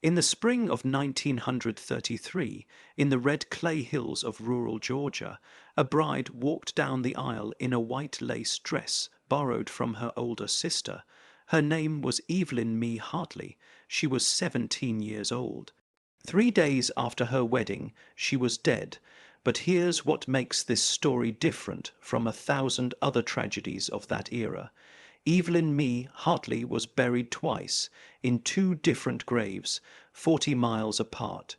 In the spring of 1933, in the red clay hills of rural Georgia, a bride walked down the aisle in a white lace dress borrowed from her older sister. Her name was Evelyn Mae Hartley. She was 17 years old. 3 days after her wedding, she was dead. But here's what makes this story different from 1,000 other tragedies of that era. Evelyn Mae Hartley was buried twice, in two different graves, 40 miles apart.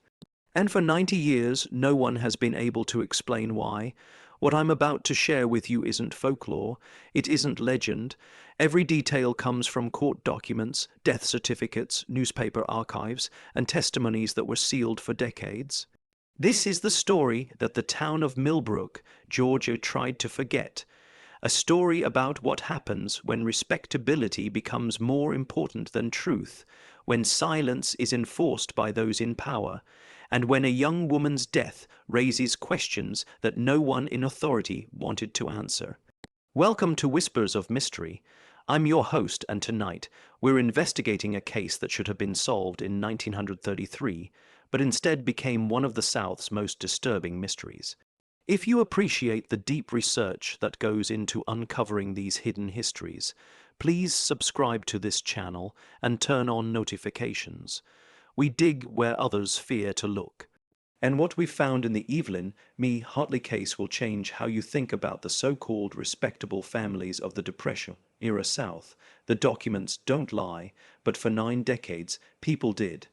And for 90 years, no one has been able to explain why. What I'm about to share with you isn't folklore, it isn't legend. Every detail comes from court documents, death certificates, newspaper archives, and testimonies that were sealed for decades. This is the story that the town of Millbrook, Georgia, tried to forget. A story about what happens when respectability becomes more important than truth, when silence is enforced by those in power, and when a young woman's death raises questions that no one in authority wanted to answer. Welcome to Whispers of Mystery. I'm your host, and tonight we're investigating a case that should have been solved in 1933, but instead became one of the South's most disturbing mysteries. If you appreciate the deep research that goes into uncovering these hidden histories, please subscribe to this channel and turn on notifications. We dig where others fear to look. And what we found in the Evelyn Mae Hartley case will change how you think about the so-called respectable families of the Depression-era South. The documents don't lie, but for 9 decades, people did.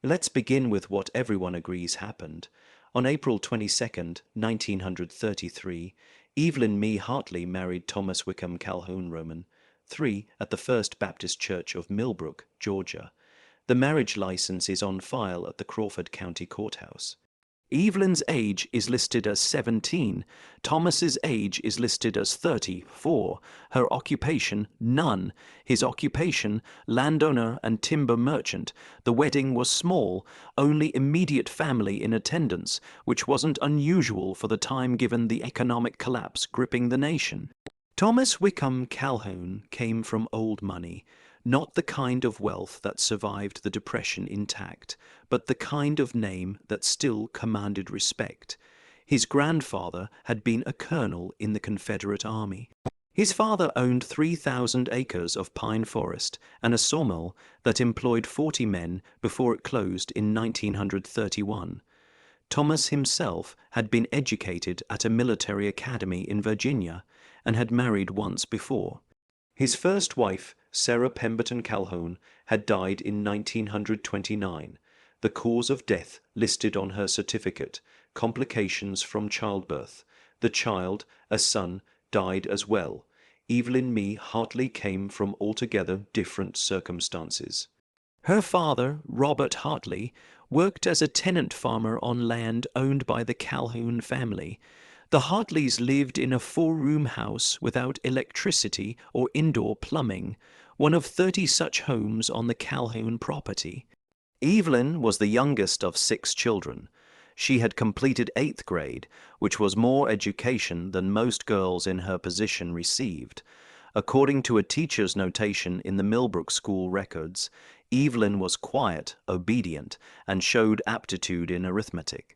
Let's begin with what everyone agrees happened. On April 22, 1933, Evelyn Mae Hartley married Thomas Wickham Calhoun Roman, III, at the First Baptist Church of Millbrook, Georgia. The marriage license is on file at the Crawford County Courthouse. Evelyn's age is listed as 17. Thomas's age is listed as 34. Her occupation, none. His occupation, landowner and timber merchant. The wedding was small, only immediate family in attendance, which wasn't unusual for the time given the economic collapse gripping the nation. Thomas Wickham Calhoun came from old money. Not the kind of wealth that survived the Depression intact, but the kind of name that still commanded respect. His grandfather had been a colonel in the Confederate Army. His father owned 3,000 acres of pine forest and a sawmill that employed 40 men before it closed in 1931. Thomas himself had been educated at a military academy in Virginia and had married once before. His first wife, Sarah Pemberton Calhoun, had died in 1929. The cause of death listed on her certificate, complications from childbirth. The child, a son, died as well. Evelyn Mae Hartley came from altogether different circumstances. Her father, Robert Hartley, worked as a tenant farmer on land owned by the Calhoun family. The Hartleys lived in a 4-room house without electricity or indoor plumbing, one of 30 such homes on the Calhoun property. Evelyn was the youngest of 6 children. She had completed 8th grade, which was more education than most girls in her position received. According to a teacher's notation in the Millbrook school records, Evelyn was quiet, obedient, and showed aptitude in arithmetic.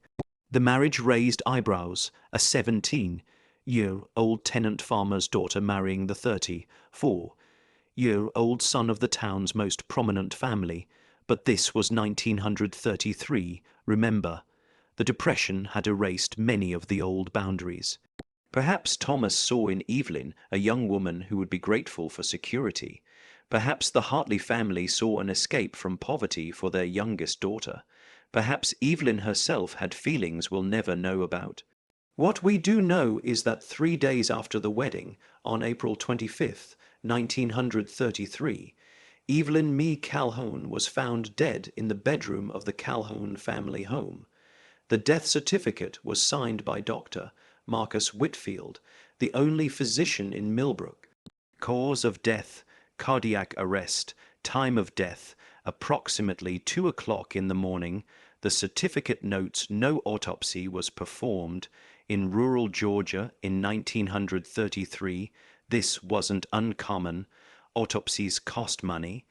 The marriage raised eyebrows, a 17-year-old tenant farmer's daughter marrying the 34-year-old son of the town's most prominent family. But this was 1933, remember. The Depression had erased many of the old boundaries. Perhaps Thomas saw in Evelyn a young woman who would be grateful for security. Perhaps the Hartley family saw an escape from poverty for their youngest daughter. Perhaps Evelyn herself had feelings we'll never know about. What we do know is that 3 days after the wedding, on April 25, 1933, Evelyn Mae Calhoun was found dead in the bedroom of the Calhoun family home. The death certificate was signed by Dr. Marcus Whitfield, the only physician in Millbrook. Cause of death, cardiac arrest. Time of death, approximately 2 o'clock in the morning. The certificate notes no autopsy was performed. In rural Georgia in 1933, this wasn't uncommon. Autopsies cost money.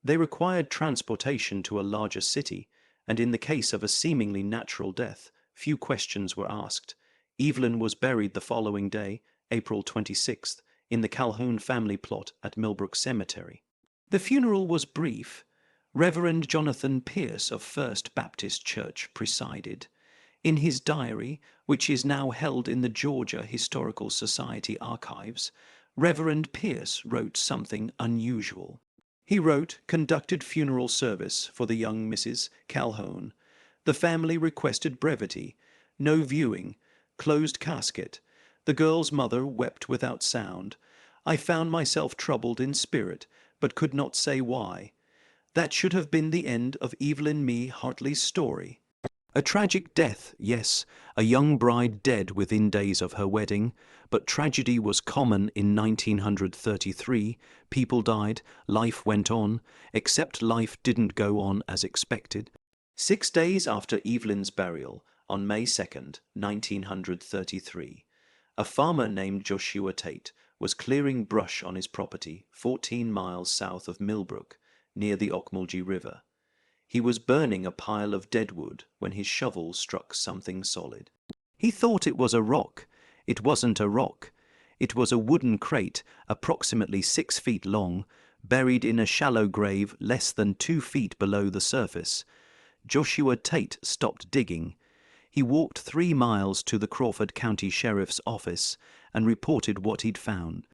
They required transportation to a larger city, and in the case of a seemingly natural death, few questions were asked. Evelyn was buried the following day, April 26th, in the Calhoun family plot at Millbrook Cemetery. The funeral was brief. Reverend Jonathan Pierce of First Baptist Church presided. In his diary, which is now held in the Georgia Historical Society archives, Reverend Pierce wrote something unusual. He wrote, "Conducted funeral service for the young Mrs. Calhoun. The family requested brevity. No viewing. Closed casket. The girl's mother wept without sound. I found myself troubled in spirit, but could not say why. That should have been the end of Evelyn Mae Hartley's story." A tragic death, yes, a young bride dead within days of her wedding, but tragedy was common in 1933. People died, life went on, except life didn't go on as expected. 6 days after Evelyn's burial, on May 2nd, 1933, a farmer named Joshua Tate was clearing brush on his property 14 miles south of Millbrook, near the Ocmulgee River. He was burning a pile of deadwood when his shovel struck something solid. He thought it was a rock. It wasn't a rock. It was a wooden crate approximately 6 feet long, buried in a shallow grave less than 2 feet below the surface. Joshua Tate stopped digging. He walked 3 miles to the Crawford County Sheriff's office and reported what he'd found.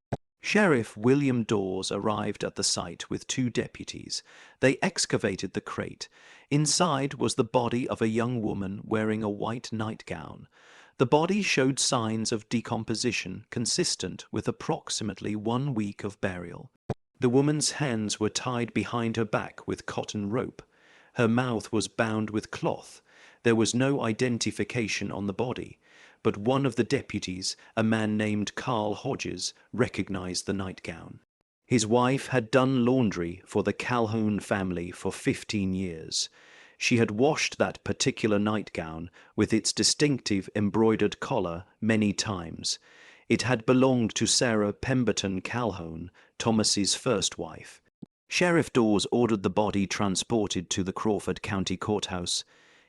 Sheriff William Dawes arrived at the site with 2 deputies. They excavated the crate. Inside was the body of a young woman wearing a white nightgown. The body showed signs of decomposition consistent with approximately 1 week of burial. The woman's hands were tied behind her back with cotton rope. Her mouth was bound with cloth. There was no identification on the body, but one of the deputies, a man named Carl Hodges, recognized the nightgown. His wife had done laundry for the Calhoun family for 15 years. She had washed that particular nightgown with its distinctive embroidered collar many times. It had belonged to Sarah Pemberton Calhoun, Thomas's first wife. Sheriff Dawes ordered the body transported to the Crawford County Courthouse.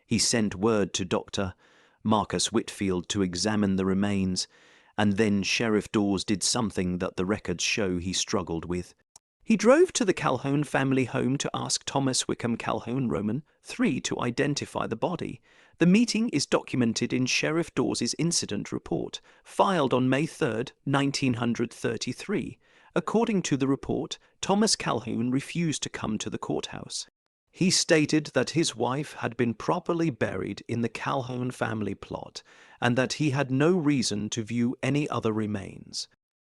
He sent word to Dr. Marcus Whitfield to examine the remains, and then Sheriff Dawes did something that the records show he struggled with. He drove to the Calhoun family home to ask Thomas Wickham Calhoun Roman III to identify the body. The meeting is documented in Sheriff Dawes's incident report, filed on May 3, 1933. According to the report, Thomas Calhoun refused to come to the courthouse. He stated that his wife had been properly buried in the Calhoun family plot and that he had no reason to view any other remains.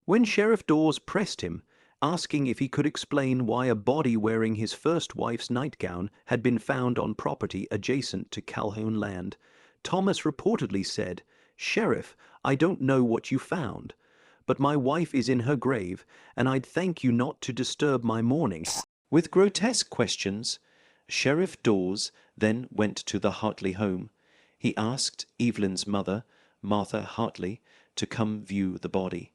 When Sheriff Dawes pressed him, asking if he could explain why a body wearing his first wife's nightgown had been found on property adjacent to Calhoun land, Thomas reportedly said, "Sheriff, I don't know what you found, but my wife is in her grave, and I'd thank you not to disturb my mourning." With grotesque questions, Sheriff Dawes then went to the Hartley home. He asked Evelyn's mother, Martha Hartley, to come view the body.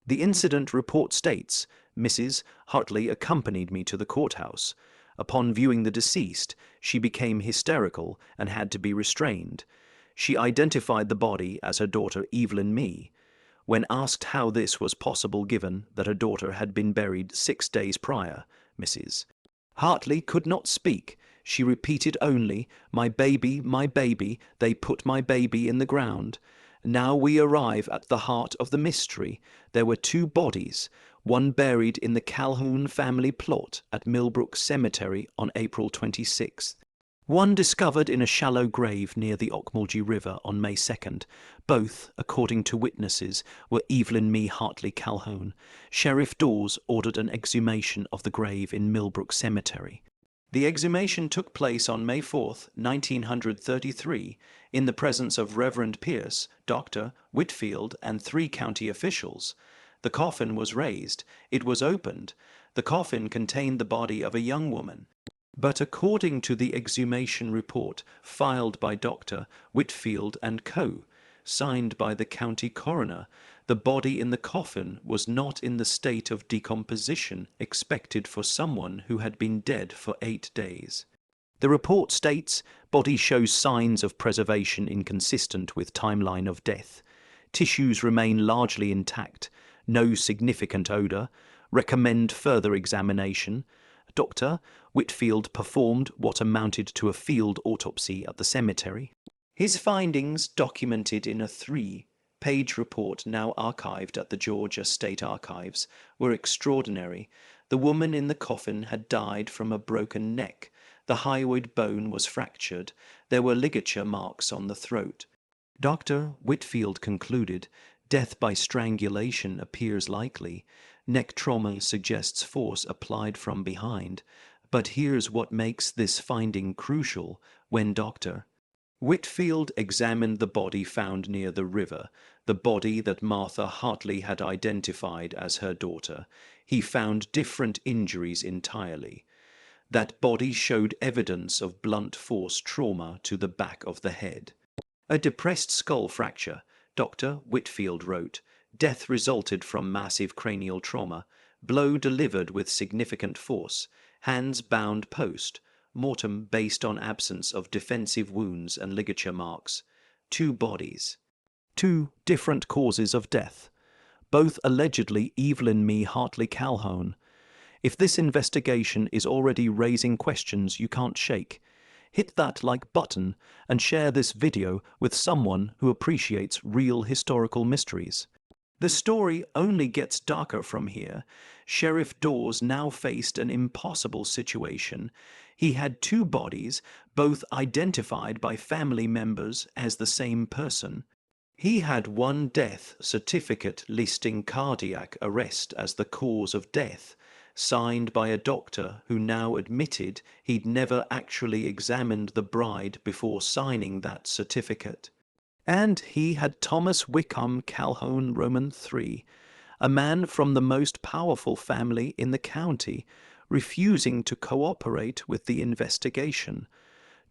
The incident report states, "Mrs. Hartley accompanied me to the courthouse. Upon viewing the deceased, she became hysterical and had to be restrained. She identified the body as her daughter Evelyn Mae. When asked how this was possible given that her daughter had been buried 6 days prior, Mrs. Hartley could not speak. She repeated only, my baby, they put my baby in the ground. Now we arrive at the heart of the mystery. There were 2 bodies, one buried in the Calhoun family plot at Millbrook Cemetery on April 26th. One discovered in a shallow grave near the Ocmulgee River on May 2nd. Both, according to witnesses, were Evelyn Mae Hartley Calhoun. Sheriff Dawes ordered an exhumation of the grave in Millbrook Cemetery. The exhumation took place on May 4th, 1933, in the presence of Reverend Pierce, Dr. Whitfield, and 3 county officials. The coffin was raised. It was opened. The coffin contained the body of a young woman. But according to the exhumation report filed by Dr. Whitfield and Co., signed by the county coroner. The body in the coffin was not in the state of decomposition expected for someone who had been dead for 8 days. The report states, body shows signs of preservation inconsistent with timeline of death. Tissues remain largely intact. No significant odor. Recommend further examination. Dr. Whitfield performed what amounted to a field autopsy at the cemetery. His findings, documented in a 3-page report now archived at the Georgia State Archives, were extraordinary. The woman in the coffin had died from a broken neck. The hyoid bone was fractured. There were ligature marks on the throat. Dr. Whitfield concluded, death by strangulation appears likely. Neck trauma suggests force applied from behind. But here's what makes this finding crucial. When Dr. Whitfield examined the body found near the river, the body that Martha Hartley had identified as her daughter, he found different injuries entirely. That body showed evidence of blunt force trauma to the back of the head. A depressed skull fracture, Dr. Whitfield wrote. Death resulted from massive cranial trauma. Blow delivered with significant force. Hands bound post. Mortem based on absence of defensive wounds and ligature marks. 2 bodies. 2 different causes of death. Both allegedly Evelyn Mae Hartley Calhoun. If this investigation is already raising questions you can't shake, hit that like button and share this video with someone who appreciates real historical mysteries. The story only gets darker from here. Sheriff Dawes now faced an impossible situation. He had 2 bodies, both identified by family members as the same person. He had one death certificate listing cardiac arrest as the cause of death, signed by a doctor who now admitted he'd never actually examined the bride before signing that certificate. And he had Thomas Wickham Calhoun Roman III, a man from the most powerful family in the county, refusing to cooperate with the investigation.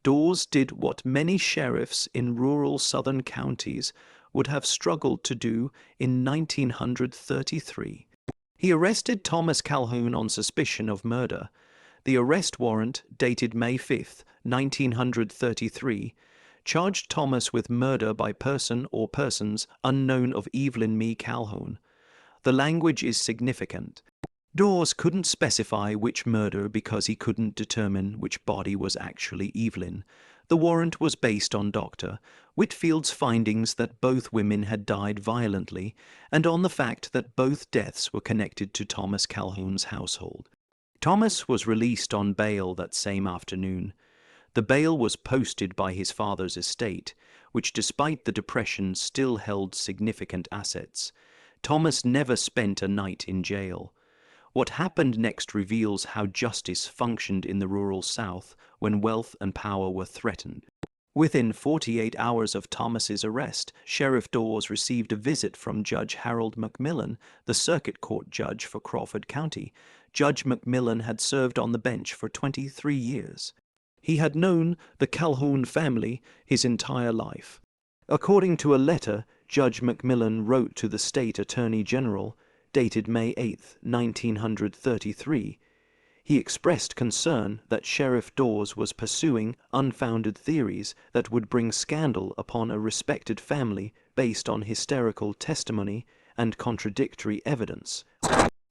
Dawes did what many sheriffs in rural southern counties would have struggled to do in 1933. He arrested Thomas Calhoun on suspicion of murder. The arrest warrant, dated May 5, 1933, charged Thomas with murder by person or persons unknown of Evelyn Mae Calhoun. The language is significant. Dawes couldn't specify which murder because he couldn't determine which body was actually Evelyn. The warrant was based on Dr. Whitfield's findings that both women had died violently and on the fact that both deaths were connected to Thomas Calhoun's household. Thomas was released on bail that same afternoon. The bail was posted by his father's estate, which despite the depression still held significant assets. Thomas never spent a night in jail. What happened next reveals how justice functioned in the rural South when wealth and power were threatened. Within 48 hours of Thomas's arrest, Sheriff Dawes received a visit from Judge Harold McMillan, the circuit court judge for Crawford County. Judge McMillan had served on the bench for 23 years. He had known the Calhoun family his entire life. According to a letter Judge McMillan wrote to the state attorney general, dated May 8, 1933, he expressed concern that Sheriff Dawes was pursuing unfounded theories that would bring scandal upon a respected family based on hysterical testimony and contradictory evidence.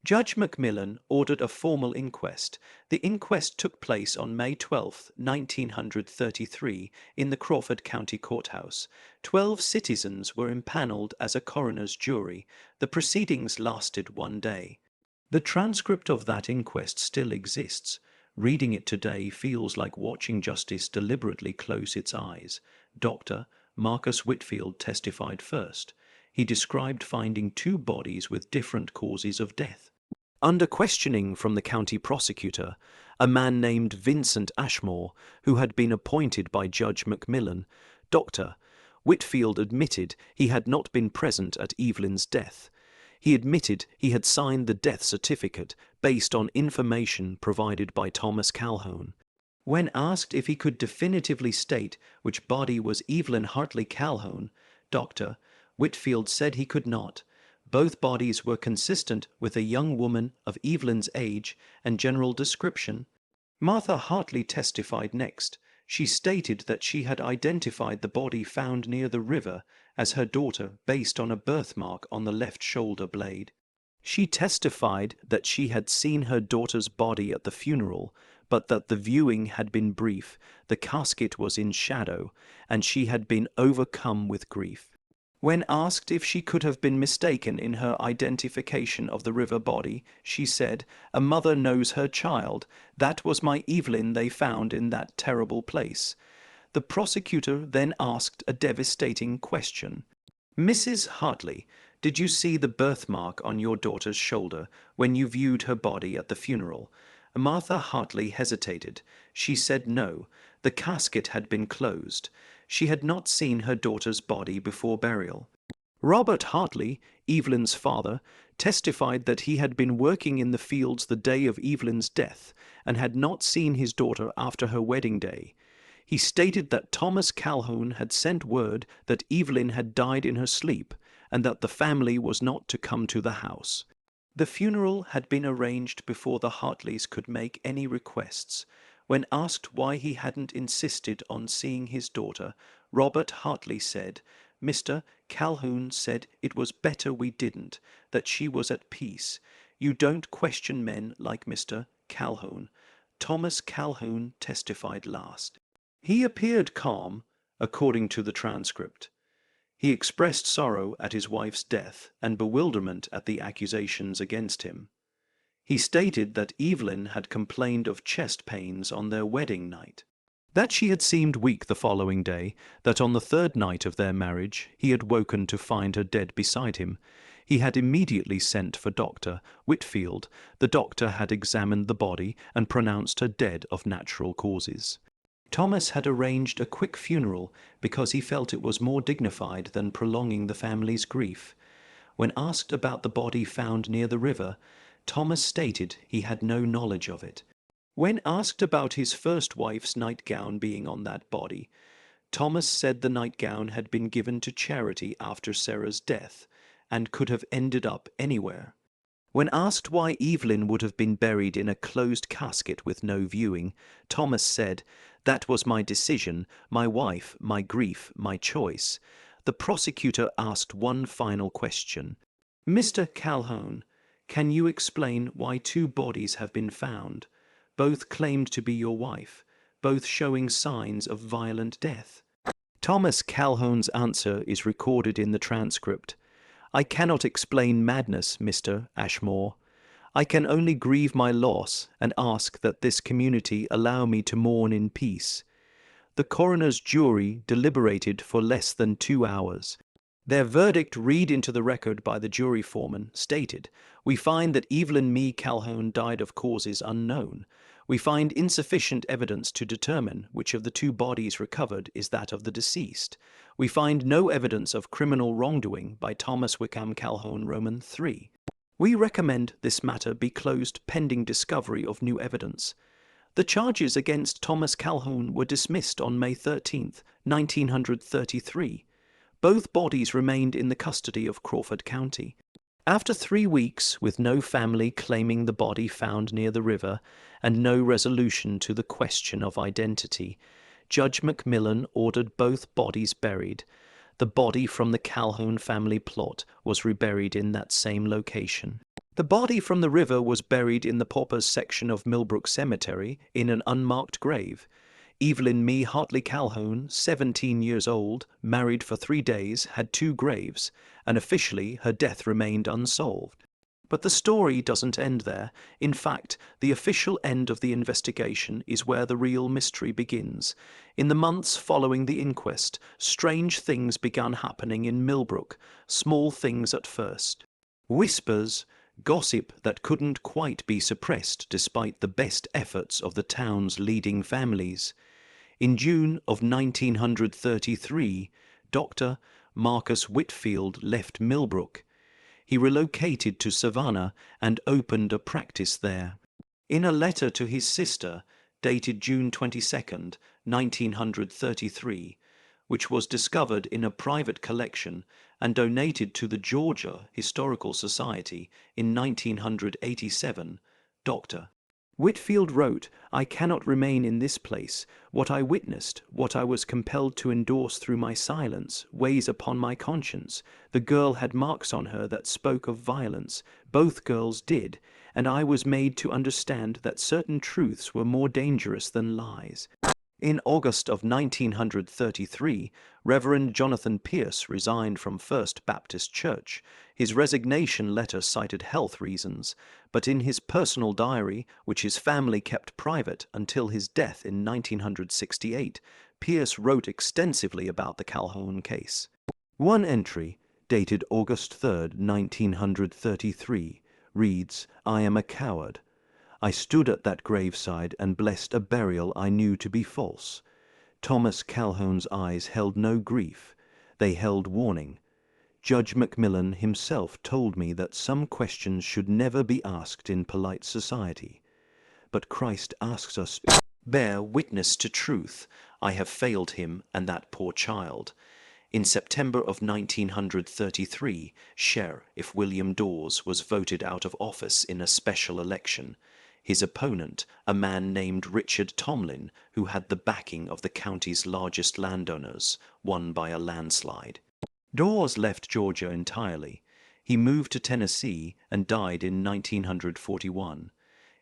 Judge McMillan ordered a formal inquest. The inquest took place on May 12, 1933, in the Crawford County Courthouse. 12 citizens were impaneled as a coroner's jury. The proceedings lasted 1 day. The transcript of that inquest still exists. Reading it today feels like watching justice deliberately close its eyes. Dr. Marcus Whitfield testified first. He described finding 2 bodies with different causes of death. Under questioning from the county prosecutor, a man named Vincent Ashmore, who had been appointed by Judge McMillan, Dr. Whitfield admitted he had not been present at Evelyn's death. He admitted he had signed the death certificate based on information provided by Thomas Calhoun. When asked if he could definitively state which body was Evelyn Hartley Calhoun, Dr. Whitfield said he could not. Both bodies were consistent with a young woman of Evelyn's age and general description. Martha Hartley testified next. She stated that she had identified the body found near the river as her daughter based on a birthmark on the left shoulder blade. She testified that she had seen her daughter's body at the funeral, but that the viewing had been brief, the casket was in shadow, and she had been overcome with grief. When asked if she could have been mistaken in her identification of the river body, she said, "A mother knows her child. That was my Evelyn they found in that terrible place." The prosecutor then asked a devastating question. "Mrs. Hartley, did you see the birthmark on your daughter's shoulder when you viewed her body at the funeral?" Martha Hartley hesitated. She said no. The casket had been closed. She had not seen her daughter's body before burial. Robert Hartley, Evelyn's father, testified that he had been working in the fields the day of Evelyn's death and had not seen his daughter after her wedding day. He stated that Thomas Calhoun had sent word that Evelyn had died in her sleep and that the family was not to come to the house. The funeral had been arranged before the Hartleys could make any requests. When asked why he hadn't insisted on seeing his daughter, Robert Hartley said, "Mr. Calhoun said it was better we didn't, that she was at peace. You don't question men like Mr. Calhoun." Thomas Calhoun testified last. He appeared calm, according to the transcript. He expressed sorrow at his wife's death and bewilderment at the accusations against him. He stated that Evelyn had complained of chest pains on their wedding night, that she had seemed weak the following day, that on the third night of their marriage he had woken to find her dead beside him. He had immediately sent for Dr. Whitfield. The doctor had examined the body and pronounced her dead of natural causes. Thomas had arranged a quick funeral because he felt it was more dignified than prolonging the family's grief. When asked about the body found near the river, Thomas stated he had no knowledge of it. When asked about his first wife's nightgown being on that body, Thomas said the nightgown had been given to charity after Sarah's death and could have ended up anywhere. When asked why Evelyn would have been buried in a closed casket with no viewing, Thomas said, "That was my decision, my wife, my grief, my choice." The prosecutor asked one final question. "Mr. Calhoun, can you explain why two bodies have been found, both claimed to be your wife, both showing signs of violent death?" Thomas Calhoun's answer is recorded in the transcript. "I cannot explain madness, Mr. Ashmore. I can only grieve my loss and ask that this community allow me to mourn in peace." The coroner's jury deliberated for less than 2 hours. Their verdict, read into the record by the jury foreman, stated, "We find that Evelyn Mae Calhoun died of causes unknown. We find insufficient evidence to determine which of the two bodies recovered is that of the deceased. We find no evidence of criminal wrongdoing by Thomas Wickham Calhoun, Roman 3. We recommend this matter be closed pending discovery of new evidence." The charges against Thomas Calhoun were dismissed on May 13, 1933. Both bodies remained in the custody of Crawford County. After 3 weeks, with no family claiming the body found near the river and no resolution to the question of identity, Judge Macmillan ordered both bodies buried. The body from the Calhoun family plot was reburied in that same location. The body from the river was buried in the paupers section of Millbrook Cemetery in an unmarked grave. Evelyn Mae Hartley Calhoun, 17 years old, married for 3 days, had 2 graves, and officially her death remained unsolved. But the story doesn't end there. In fact, the official end of the investigation is where the real mystery begins. In the months following the inquest, strange things began happening in Millbrook, small things at first. Whispers, gossip that couldn't quite be suppressed despite the best efforts of the town's leading families. In June of 1933, Dr. Marcus Whitfield left Millbrook. He relocated to Savannah and opened a practice there. In a letter to his sister, dated June 22, 1933, which was discovered in a private collection and donated to the Georgia Historical Society in 1987. Dr. Whitfield wrote, "I cannot remain in this place. What I witnessed, what I was compelled to endorse through my silence, weighs upon my conscience. The girl had marks on her that spoke of violence. Both girls did, and I was made to understand that certain truths were more dangerous than lies." In August of 1933, Reverend Jonathan Pierce resigned from First Baptist Church. His resignation letter cited health reasons, but in his personal diary, which his family kept private until his death in 1968, Pierce wrote extensively about the Calhoun case. One entry, dated August 3, 1933, reads, "I am a coward. I stood at that graveside and blessed a burial I knew to be false. Thomas Calhoun's eyes held no grief. They held warning. Judge Macmillan himself told me that some questions should never be asked in polite society. But Christ asks us, bear witness to truth. I have failed him and that poor child." In September of 1933, Sheriff William Dawes was voted out of office in a special election. His opponent, a man named Richard Tomlin, who had the backing of the county's largest landowners, won by a landslide. Dawes left Georgia entirely. He moved to Tennessee and died in 1941.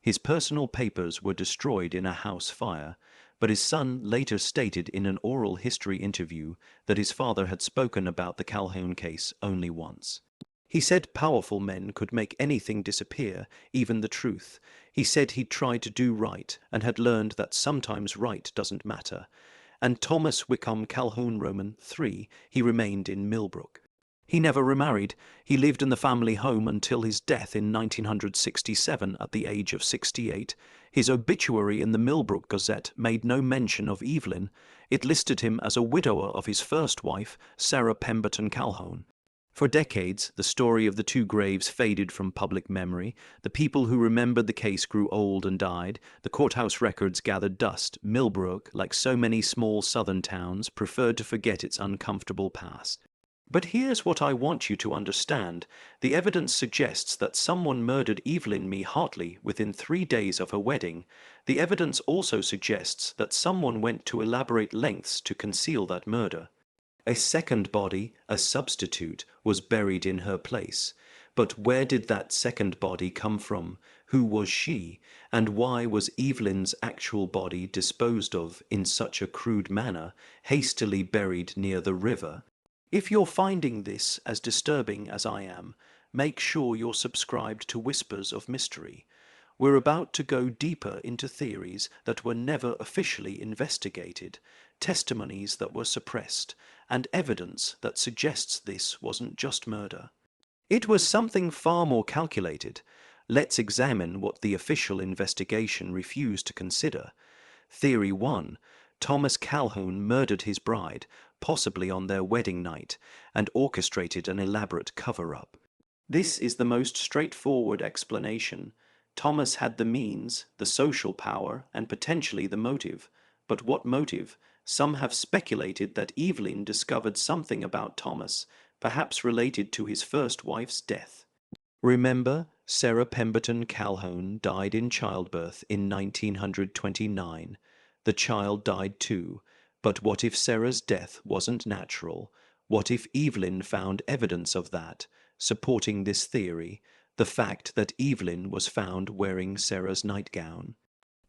His personal papers were destroyed in a house fire, but his son later stated in an oral history interview that his father had spoken about the Calhoun case only once. He said powerful men could make anything disappear, even the truth. He said he'd tried to do right and had learned that sometimes right doesn't matter. And Thomas Whitcomb Calhoun Roman III, he remained in Millbrook. He never remarried. He lived in the family home until his death in 1967 at the age of 68. His obituary in the Millbrook Gazette made no mention of Evelyn. It listed him as a widower of his first wife, Sarah Pemberton Calhoun. For decades, the story of the two graves faded from public memory. The people who remembered the case grew old and died. The courthouse records gathered dust. Millbrook, like so many small southern towns, preferred to forget its uncomfortable past. But here's what I want you to understand. The evidence suggests that someone murdered Evelyn Mae Hartley within 3 days of her wedding. The evidence also suggests that someone went to elaborate lengths to conceal that murder. A second body, a substitute, was buried in her place. But where did that second body come from? Who was she? And why was Evelyn's actual body disposed of in such a crude manner, hastily buried near the river? If you're finding this as disturbing as I am, make sure you're subscribed to Whispers of Mystery. We're about to go deeper into theories that were never officially investigated, testimonies that were suppressed, and evidence that suggests this wasn't just murder. It was something far more calculated. Let's examine what the official investigation refused to consider. Theory 1. Thomas Calhoun murdered his bride, possibly on their wedding night, and orchestrated an elaborate cover-up. This is the most straightforward explanation. Thomas had the means, the social power, and potentially the motive. But what motive? Some have speculated that Evelyn discovered something about Thomas, perhaps related to his first wife's death. Remember, Sarah Pemberton Calhoun died in childbirth in 1929. The child died too. But what if Sarah's death wasn't natural? What if Evelyn found evidence of that, supporting this theory, the fact that Evelyn was found wearing Sarah's nightgown?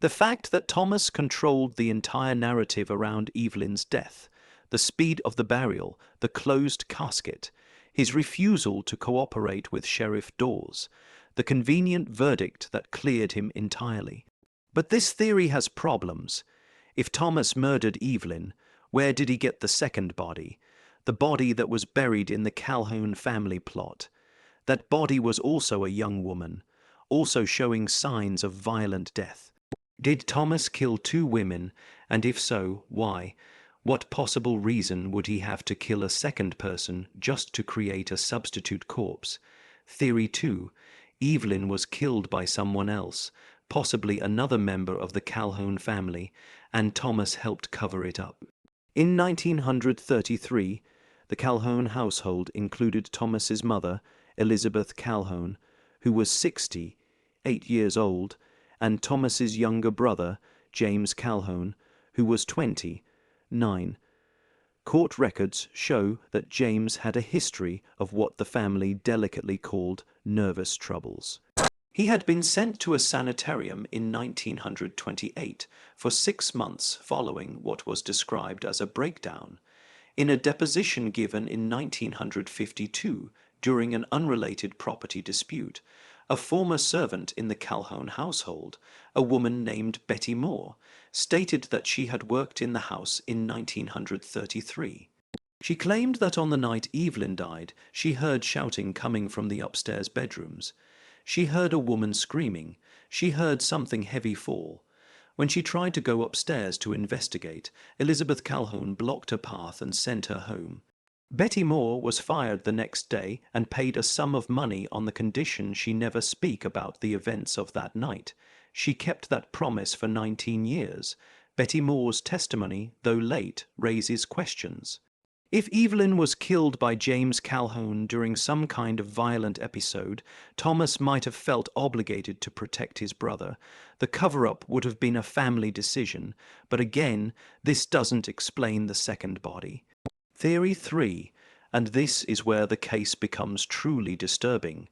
The fact that Thomas controlled the entire narrative around Evelyn's death, the speed of the burial, the closed casket, his refusal to cooperate with Sheriff Dawes, the convenient verdict that cleared him entirely. But this theory has problems. If Thomas murdered Evelyn, where did he get the second body? The body that was buried in the Calhoun family plot. That body was also a young woman, also showing signs of violent death. Did Thomas kill 2 women, and if so, why? What possible reason would he have to kill a second person just to create a substitute corpse? Theory 2. Evelyn was killed by someone else, possibly another member of the Calhoun family, and Thomas helped cover it up. In 1933, the Calhoun household included Thomas's mother, Elizabeth Calhoun, who was 68 years old, and Thomas's younger brother, James Calhoun, who was 29. Court records show that James had a history of what the family delicately called nervous troubles. He had been sent to a sanitarium in 1928 for 6 months following what was described as a breakdown. In a deposition given in 1952 during an unrelated property dispute, a former servant in the Calhoun household, a woman named Betty Moore, stated that she had worked in the house in 1933. She claimed that on the night Evelyn died, she heard shouting coming from the upstairs bedrooms. She heard a woman screaming. She heard something heavy fall. When she tried to go upstairs to investigate, Elizabeth Calhoun blocked her path and sent her home. Betty Moore was fired the next day and paid a sum of money on the condition she never speak about the events of that night. She kept that promise for 19 years. Betty Moore's testimony, though late, raises questions. If Evelyn was killed by James Calhoun during some kind of violent episode, Thomas might have felt obligated to protect his brother. The cover-up would have been a family decision, but again, this doesn't explain the second body. Theory 3, and this is where the case becomes truly disturbing.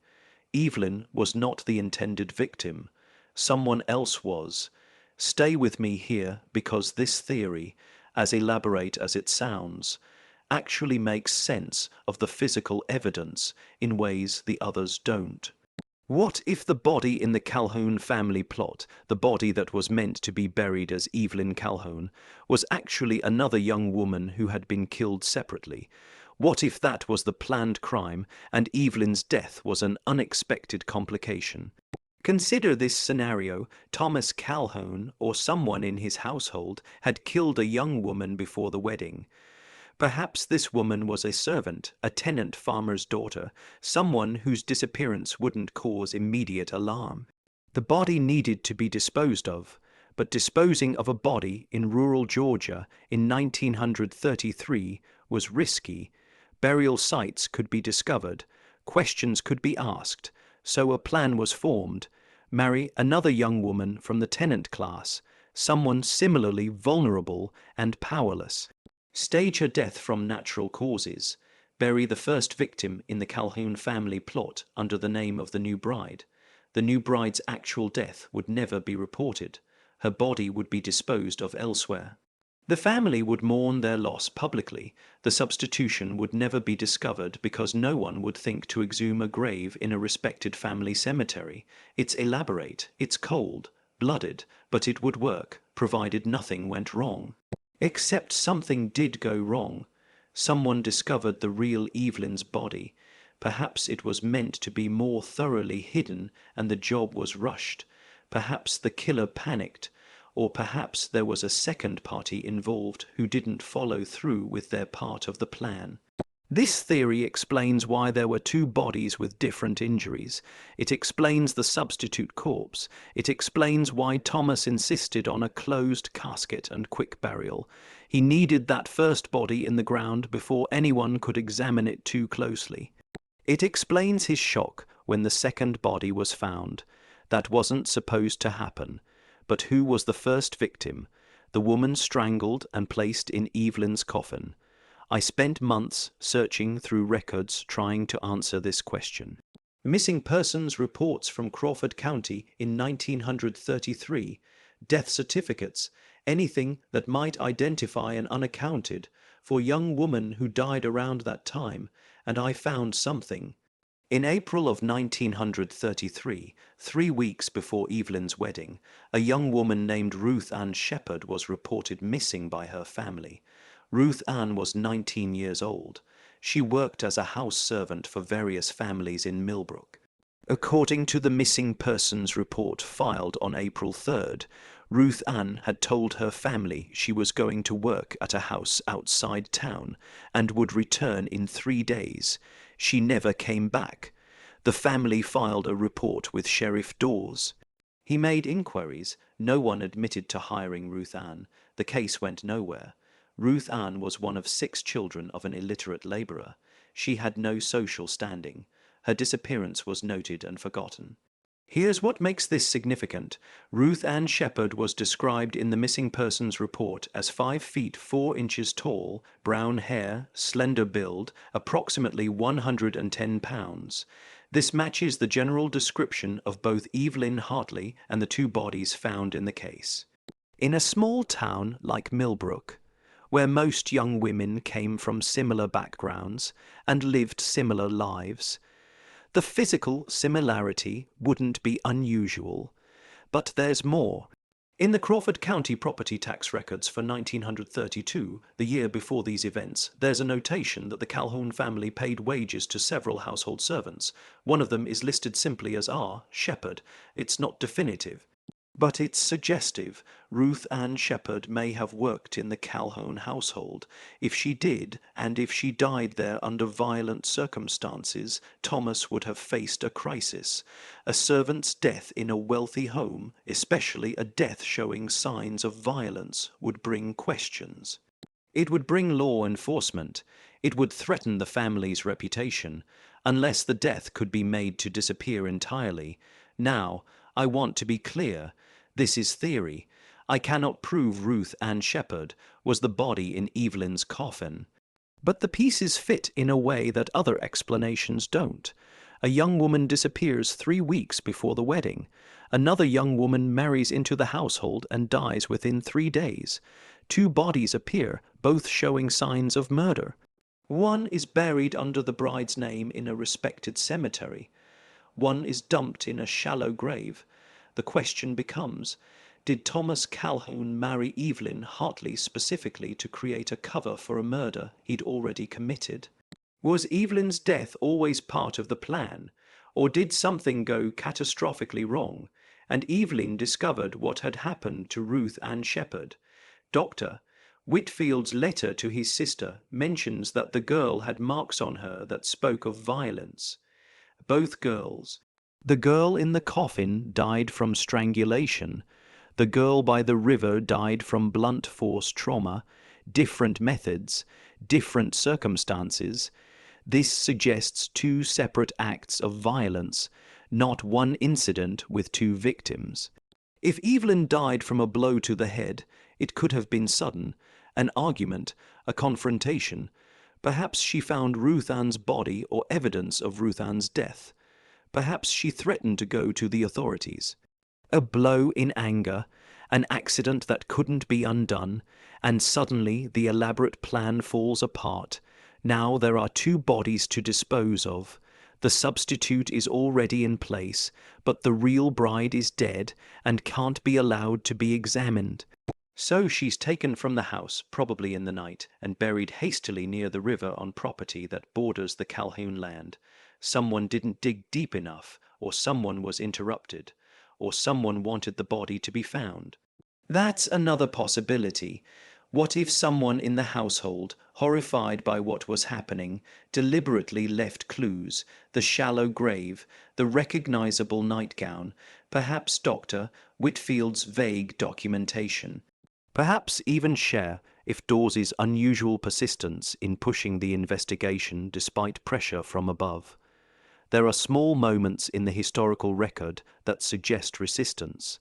Evelyn was not the intended victim. Someone else was. Stay with me here because this theory, as elaborate as it sounds, actually makes sense of the physical evidence in ways the others don't. What if the body in the Calhoun family plot, the body that was meant to be buried as Evelyn Calhoun, was actually another young woman who had been killed separately? What if that was the planned crime and Evelyn's death was an unexpected complication? Consider this scenario: Thomas Calhoun, or someone in his household, had killed a young woman before the wedding. Perhaps this woman was a servant, a tenant farmer's daughter, someone whose disappearance wouldn't cause immediate alarm. The body needed to be disposed of, but disposing of a body in rural Georgia in 1933 was risky. Burial sites could be discovered, questions could be asked, so a plan was formed: marry another young woman from the tenant class, someone similarly vulnerable and powerless. Stage her death from natural causes. Bury the first victim in the Calhoun family plot under the name of the new bride. The new bride's actual death would never be reported. Her body would be disposed of elsewhere. The family would mourn their loss publicly. The substitution would never be discovered because no one would think to exhume a grave in a respected family cemetery. It's elaborate, it's cold, blooded, but it would work, provided nothing went wrong. Except something did go wrong. Someone discovered the real Evelyn's body. Perhaps it was meant to be more thoroughly hidden and the job was rushed. Perhaps the killer panicked, or perhaps there was a second party involved who didn't follow through with their part of the plan. This theory explains why there were two bodies with different injuries. It explains the substitute corpse. It explains why Thomas insisted on a closed casket and quick burial. He needed that first body in the ground before anyone could examine it too closely. It explains his shock when the second body was found. That wasn't supposed to happen. But who was the first victim? The woman strangled and placed in Evelyn's coffin. I spent months searching through records trying to answer this question. Missing persons reports from Crawford County in 1933, death certificates, anything that might identify an unaccounted for young woman who died around that time, and I found something. In April of 1933, 3 weeks before Evelyn's wedding, a young woman named Ruth Ann Shepherd was reported missing by her family. Ruth Ann was 19 years old. She worked as a house servant for various families in Millbrook. According to the missing persons report filed on April 3rd, Ruth Ann had told her family she was going to work at a house outside town and would return in 3 days. She never came back. The family filed a report with Sheriff Dawes. He made inquiries. No one admitted to hiring Ruth Ann. The case went nowhere. Ruth Ann was one of 6 children of an illiterate laborer. She had no social standing. Her disappearance was noted and forgotten. Here's what makes this significant. Ruth Ann Shepherd was described in the missing persons report as 5 feet 4 inches tall, brown hair, slender build, approximately 110 pounds. This matches the general description of both Evelyn Hartley and the 2 bodies found in the case. In a small town like Millbrook, where most young women came from similar backgrounds and lived similar lives, the physical similarity wouldn't be unusual. But there's more. In the Crawford County property tax records for 1932, the year before these events, there's a notation that the Calhoun family paid wages to several household servants. One of them is listed simply as R. Shepherd. It's not definitive, but it's suggestive. Ruth Ann Shepherd may have worked in the Calhoun household. If she did, and if she died there under violent circumstances, Thomas would have faced a crisis. A servant's death in a wealthy home, especially a death showing signs of violence, would bring questions. It would bring law enforcement. It would threaten the family's reputation, unless the death could be made to disappear entirely. Now, I want to be clear. This is theory. I cannot prove Ruth Ann Shepherd was the body in Evelyn's coffin. But the pieces fit in a way that other explanations don't. A young woman disappears 3 weeks before the wedding. Another young woman marries into the household and dies within 3 days. 2 bodies appear, both showing signs of murder. One is buried under the bride's name in a respected cemetery. One is dumped in a shallow grave. The question becomes, did Thomas Calhoun marry Evelyn Hartley specifically to create a cover for a murder he'd already committed? Was Evelyn's death always part of the plan, or did something go catastrophically wrong, and Evelyn discovered what had happened to Ruth Ann Shepherd? Dr. Whitfield's letter to his sister mentions that the girl had marks on her that spoke of violence. Both girls. The girl in the coffin died from strangulation. The girl by the river died from blunt force trauma. Different methods, different circumstances. This suggests 2 separate acts of violence, not one incident with 2 victims. If Evelyn died from a blow to the head, it could have been sudden, an argument, a confrontation. Perhaps she found Ruth Ann's body or evidence of Ruth Ann's death. Perhaps she threatened to go to the authorities. A blow in anger, an accident that couldn't be undone, and suddenly the elaborate plan falls apart. Now there are 2 bodies to dispose of. The substitute is already in place, but the real bride is dead and can't be allowed to be examined. So she's taken from the house, probably in the night, and buried hastily near the river on property that borders the Calhoun land. Someone didn't dig deep enough, or someone was interrupted, or someone wanted the body to be found. That's another possibility. What if someone in the household, horrified by what was happening, deliberately left clues, the shallow grave, the recognizable nightgown, perhaps Dr. Whitfield's vague documentation? Perhaps even Cher, if Dawes's unusual persistence in pushing the investigation despite pressure from above. There are small moments in the historical record that suggest resistance.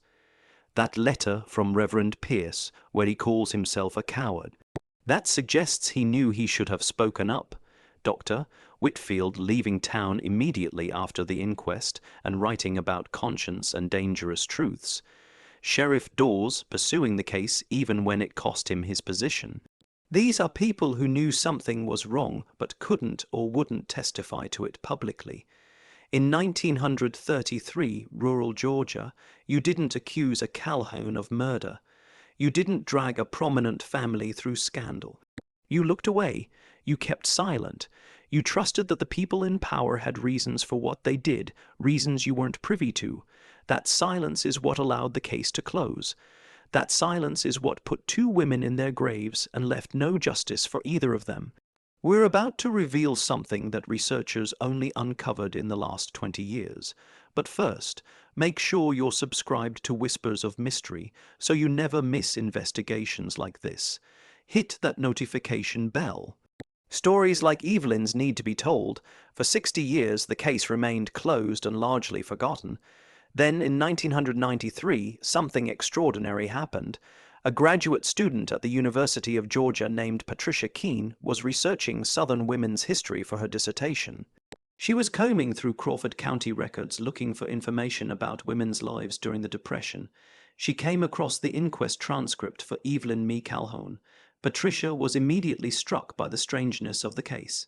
That letter from Reverend Pierce, where he calls himself a coward, that suggests he knew he should have spoken up. Dr. Whitfield leaving town immediately after the inquest and writing about conscience and dangerous truths. Sheriff Dawes pursuing the case even when it cost him his position. These are people who knew something was wrong but couldn't or wouldn't testify to it publicly. In 1933, rural Georgia, you didn't accuse a Calhoun of murder. You didn't drag a prominent family through scandal. You looked away. You kept silent. You trusted that the people in power had reasons for what they did, reasons you weren't privy to. That silence is what allowed the case to close. That silence is what put 2 women in their graves and left no justice for either of them. We're about to reveal something that researchers only uncovered in the last 20 years. But first, make sure you're subscribed to Whispers of Mystery so you never miss investigations like this. hit that notification bell. Stories like Evelyn's need to be told. For 60 years, the case remained closed and largely forgotten. Then, in 1993, something extraordinary happened. A graduate student at the University of Georgia named Patricia Keene was researching Southern women's history for her dissertation. She was combing through Crawford County records looking for information about women's lives during the Depression. She came across the inquest transcript for Evelyn Mae Calhoun. Patricia was immediately struck by the strangeness of the case.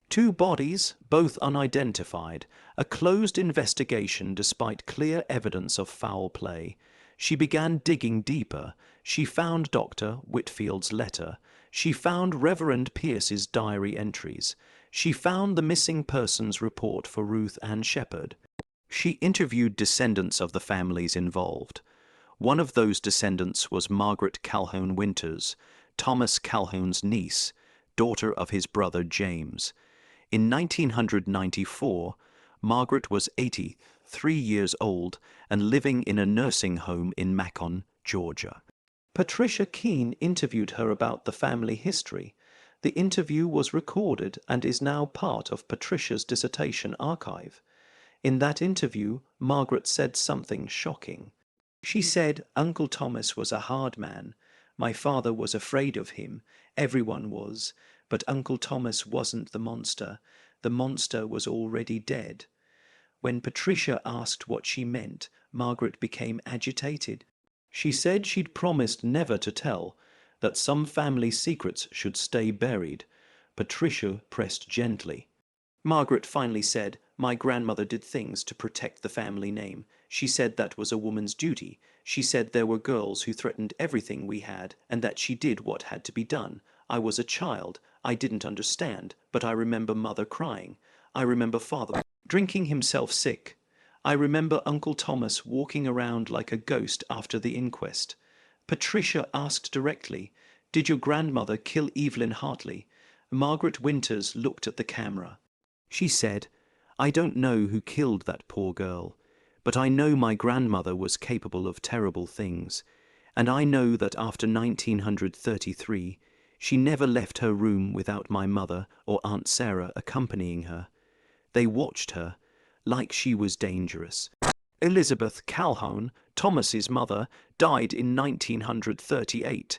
2 bodies, both unidentified, a closed investigation despite clear evidence of foul play. She began digging deeper. She found Dr. Whitfield's letter. She found Reverend Pierce's diary entries. She found the missing persons report for Ruth Ann Shepard. She interviewed descendants of the families involved. One of those descendants was Margaret Calhoun Winters, Thomas Calhoun's niece, daughter of his brother James. In 1994, Margaret was 83 years old and living in a nursing home in Macon, Georgia. Patricia Keene interviewed her about the family history. The interview was recorded and is now part of Patricia's dissertation archive. In that interview, Margaret said something shocking. She said, "Uncle Thomas was a hard man. My father was afraid of him. Everyone was. But Uncle Thomas wasn't the monster. The monster was already dead." When Patricia asked what she meant, Margaret became agitated. She said she'd promised never to tell, that some family secrets should stay buried. Patricia pressed gently. Margaret finally said, "My grandmother did things to protect the family name. She said that was a woman's duty. She said there were girls who threatened everything we had, and that she did what had to be done. I was a child. I didn't understand, but I remember Mother crying. I remember Father drinking himself sick. I remember Uncle Thomas walking around like a ghost after the inquest." Patricia asked directly, "Did your grandmother kill Evelyn Hartley?" Margaret Winters looked at the camera. She said, "I don't know who killed that poor girl, but I know my grandmother was capable of terrible things, and I know that after 1933, she never left her room without my mother or Aunt Sarah accompanying her. They watched her, like she was dangerous." Elizabeth Calhoun, Thomas's mother, died in 1938.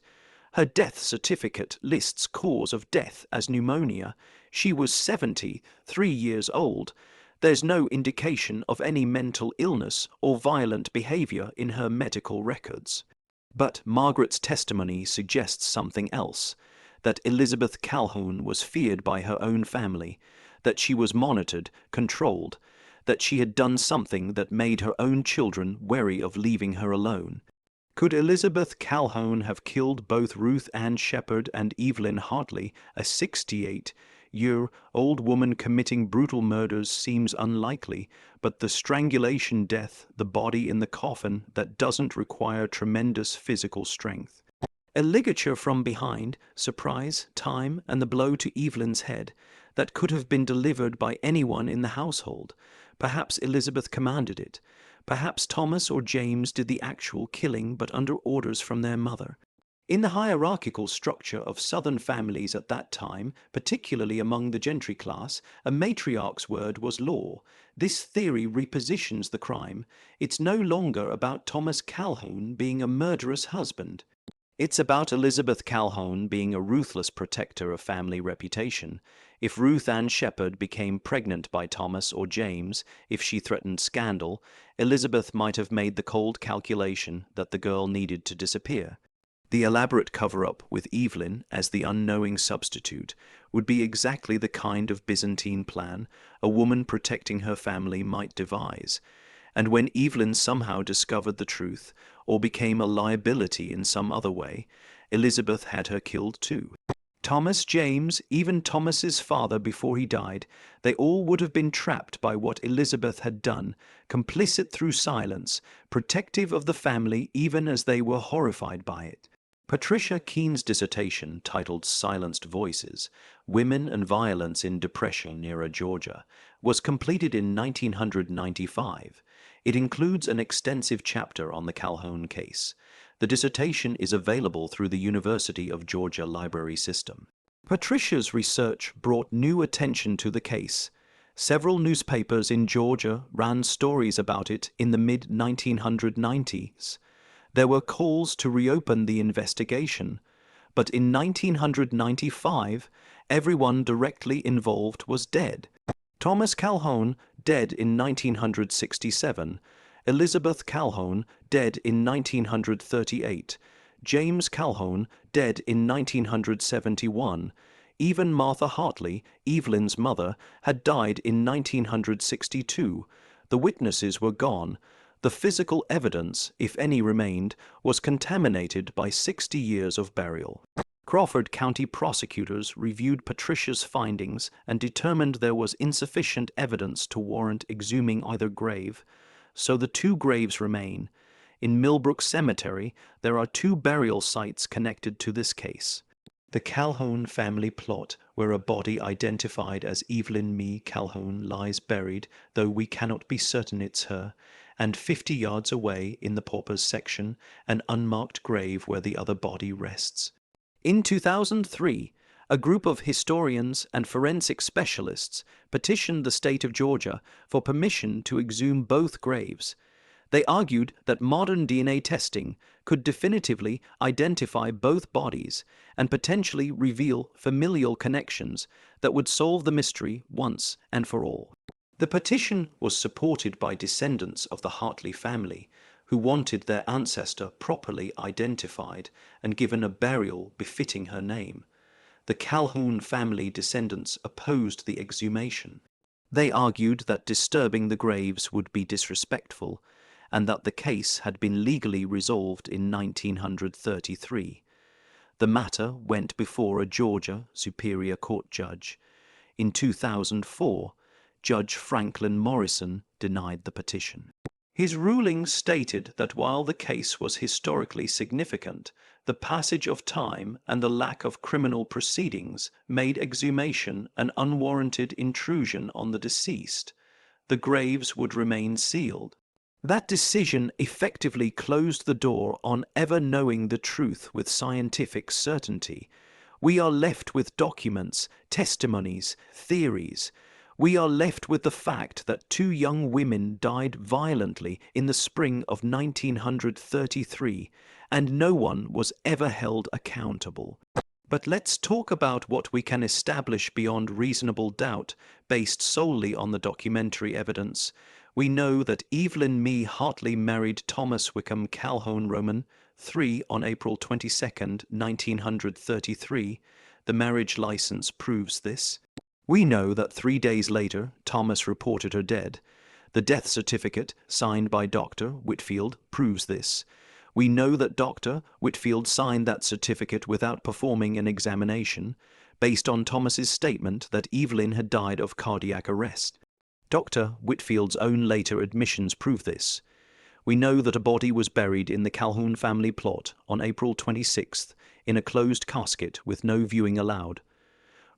Her death certificate lists cause of death as pneumonia. She was 73 years old. There's no indication of any mental illness or violent behavior in her medical records. But Margaret's testimony suggests something else, that Elizabeth Calhoun was feared by her own family, that she was monitored, controlled, that she had done something that made her own children wary of leaving her alone. Could Elizabeth Calhoun have killed both Ruth Ann Shepard and Evelyn Hartley? A 68-year-old woman committing brutal murders seems unlikely, but the strangulation death, the body in the coffin, that doesn't require tremendous physical strength. A ligature from behind, surprise, time, and the blow to Evelyn's head, that could have been delivered by anyone in the household. Perhaps Elizabeth commanded it. Perhaps Thomas or James did the actual killing, but under orders from their mother. In the hierarchical structure of Southern families at that time, particularly among the gentry class, a matriarch's word was law. This theory repositions the crime. It's no longer about Thomas Calhoun being a murderous husband. It's about Elizabeth Calhoun being a ruthless protector of family reputation. If Ruth Ann Shepard became pregnant by Thomas or James, if she threatened scandal, Elizabeth might have made the cold calculation that the girl needed to disappear. The elaborate cover-up with Evelyn as the unknowing substitute would be exactly the kind of Byzantine plan a woman protecting her family might devise. And when Evelyn somehow discovered the truth, or became a liability in some other way, Elizabeth had her killed too. Thomas, James, even Thomas's father before he died, they all would have been trapped by what Elizabeth had done, complicit through silence, protective of the family even as they were horrified by it. Patricia Keene's dissertation, titled Silenced Voices, Women and Violence in Depression-Era Georgia, was completed in 1995. It includes an extensive chapter on the Calhoun case. The dissertation is available through the University of Georgia Library System. Patricia's research brought new attention to the case. Several newspapers in Georgia ran stories about it in the mid-1990s. There were calls to reopen the investigation, but in 1995, everyone directly involved was dead. Thomas Calhoun, dead in 1967, Elizabeth Calhoun, dead in 1938, James Calhoun, dead in 1971, even Martha Hartley, Evelyn's mother, had died in 1962. The witnesses were gone. The physical evidence, if any remained, was contaminated by 60 years of burial. Crawford County prosecutors reviewed Patricia's findings and determined there was insufficient evidence to warrant exhuming either grave, so the two graves remain. In Millbrook Cemetery, there are two burial sites connected to this case. The Calhoun family plot, where a body identified as Evelyn Mae Calhoun lies buried, though we cannot be certain it's her, and 50 yards away in the paupers section, an unmarked grave where the other body rests. In 2003, a group of historians and forensic specialists petitioned the state of Georgia for permission to exhume both graves. They argued that modern DNA testing could definitively identify both bodies and potentially reveal familial connections that would solve the mystery once and for all. The petition was supported by descendants of the Hartley family, who wanted their ancestor properly identified and given a burial befitting her name. The Calhoun family descendants opposed the exhumation. They argued that disturbing the graves would be disrespectful, and that the case had been legally resolved in 1933. The matter went before a Georgia Superior Court judge. In 2004, Judge Franklin Morrison denied the petition. His ruling stated that while the case was historically significant, the passage of time and the lack of criminal proceedings made exhumation an unwarranted intrusion on the deceased. The graves would remain sealed. That decision effectively closed the door on ever knowing the truth with scientific certainty. We are left with documents, testimonies, theories. We are left with the fact that two young women died violently in the spring of 1933, and no one was ever held accountable. But let's talk about what we can establish beyond reasonable doubt, based solely on the documentary evidence. We know that Evelyn Mae Hartley married Thomas Wickham Calhoun Roman III on April 22, 1933. The marriage license proves this. We know that 3 days later, Thomas reported her dead. The death certificate, signed by Dr. Whitfield, proves this. We know that Dr. Whitfield signed that certificate without performing an examination, based on Thomas's statement that Evelyn had died of cardiac arrest. Dr. Whitfield's own later admissions prove this. We know that a body was buried in the Calhoun family plot on April 26th in a closed casket with no viewing allowed.